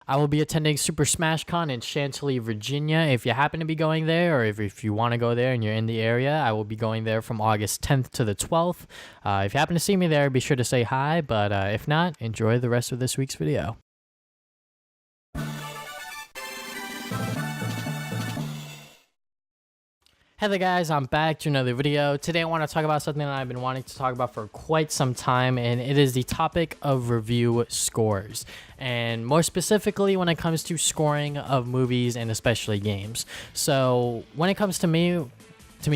I will be attending Super Smash Con in Chantilly, Virginia. If you happen to be going there, or if you want to go there and you're in the area, I will be going there from August 10th to the 12th. If you happen to see me there, be sure to say hi, but if not, enjoy the rest of this week's video. Hey there guys, I'm back to another video. Today I want to talk about something that I've been wanting to talk about for quite some time, and it is the topic of review scores. And more specifically when it comes to scoring of movies and especially games. So when it comes to me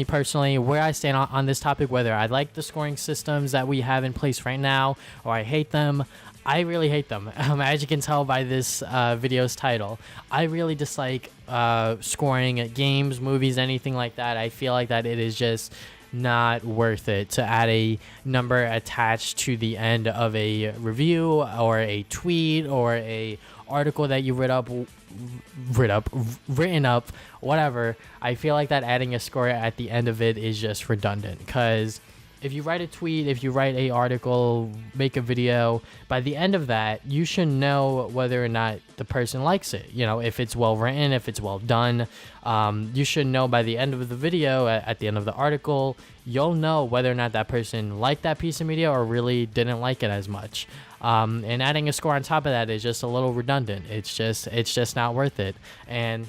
personally, where I stand on this topic, whether I like the scoring systems that we have in place right now or I hate them, I really hate them. As you can tell by this video's title, I really dislike scoring games, movies, anything like that. I feel like that it is just not worth it to add a number attached to the end of a review or a tweet or a article that you written up, whatever. I feel like that adding a score at the end of it is just redundant, because if you write a tweet, if you write a article, make a video, by the end of that, you should know whether or not the person likes it. You know, if it's well written, if it's well done, you should know by the end of the video, at the end of the article, you'll know whether or not that person liked that piece of media or really didn't like it as much. And adding a score on top of that is just a little redundant. It's just not worth it. And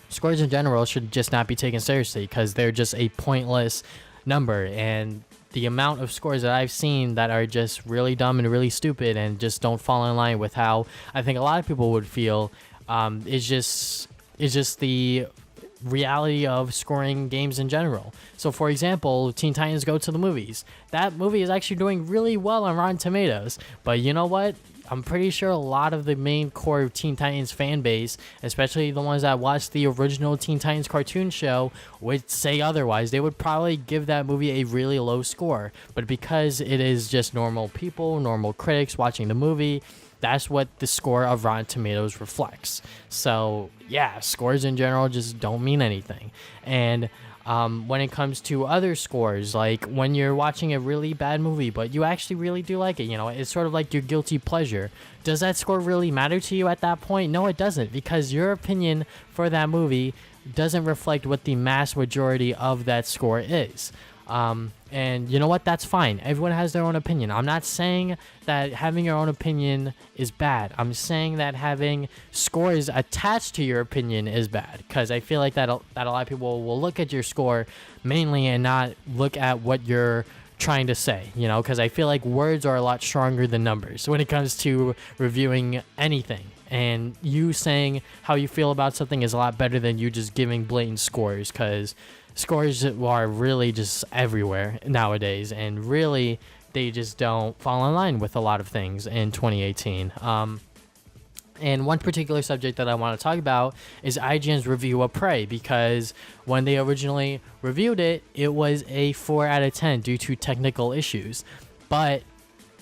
scores in general should just not be taken seriously, because they're just a pointless number. And the amount of scores that I've seen that are just really dumb and really stupid and just don't fall in line with how I think a lot of people would feel is just the reality of scoring games in general. So for example, Teen Titans Go to the Movies. That movie is actually doing really well on Rotten Tomatoes, but you know what? I'm pretty sure a lot of the main core of Teen Titans fan base, especially the ones that watched the original Teen Titans cartoon show, would say otherwise. They would probably give that movie a really low score. But because it is just normal people, normal critics watching the movie, that's what the score of Rotten Tomatoes reflects. So yeah, scores in general just don't mean anything. And when it comes to other scores, like when you're watching a really bad movie but you actually really do like it, you know, it's sort of like your guilty pleasure. Does that score really matter to you at that point? No, it doesn't, because your opinion for that movie doesn't reflect what the mass majority of that score is. And you know what? That's fine. Everyone has their own opinion. I'm not saying that having your own opinion is bad. I'm saying that having scores attached to your opinion is bad, because I feel like that a lot of people will look at your score mainly and not look at what you're trying to say, you know, because I feel like words are a lot stronger than numbers when it comes to reviewing anything. And you saying how you feel about something is a lot better than you just giving blatant scores, because scores are really just everywhere nowadays, and really they just don't fall in line with a lot of things in 2018. And one particular subject that I want to talk about is IGN's review of Prey, because when they originally reviewed it, it was a 4 out of 10 due to technical issues, but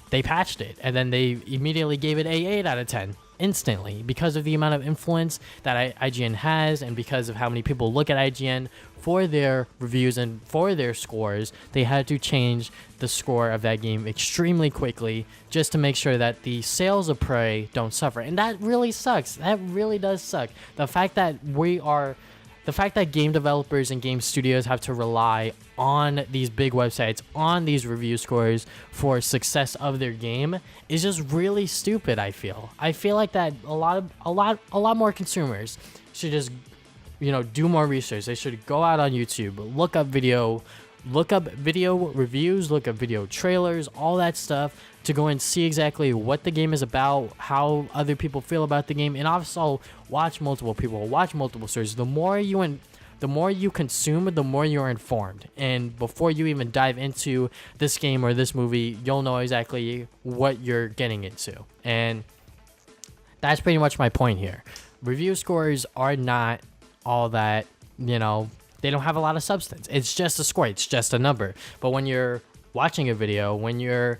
they patched it and then they immediately gave it a 8 out of 10 instantly, because of the amount of influence that IGN has, and because of how many people look at IGN for their reviews and for their scores. They had to change the score of that game extremely quickly just to make sure that the sales of Prey don't suffer. And that really sucks. That really does suck. The fact that game developers and game studios have to rely on these big websites, on these review scores for success of their game is just really stupid. I feel like that a lot more consumers should just, you know, do more research. They should go out on YouTube, look up video reviews, look up video trailers, all that stuff, to go and see exactly what the game is about, how other people feel about the game, and also watch multiple people, watch multiple stories. The more you consume, the more you're informed. And before you even dive into this game or this movie, you'll know exactly what you're getting into. And that's pretty much my point here. Review scores are not all that, you know, they don't have a lot of substance. It's just a score. It's just a number. But when you're watching a video, when you're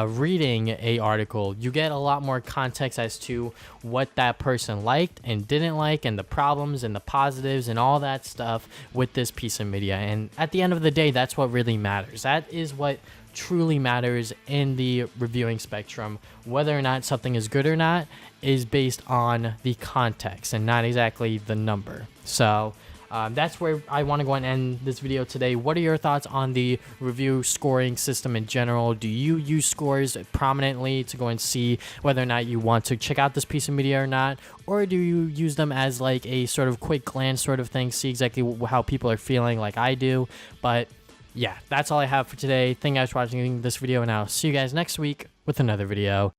reading a article, you get a lot more context as to what that person liked and didn't like, and the problems and the positives and all that stuff with this piece of media. And at the end of the day, that's what really matters. That is what truly matters in the reviewing spectrum. Whether or not something is good or not is based on the context and not exactly the number. So that's where I want to go and end this video today. What are your thoughts on the review scoring system in general? Do you use scores prominently to go and see whether or not you want to check out this piece of media or not? Or do you use them as like a sort of quick glance sort of thing, see exactly how people are feeling like I do? But yeah, that's all I have for today. Thank you guys for watching this video, and I'll see you guys next week with another video.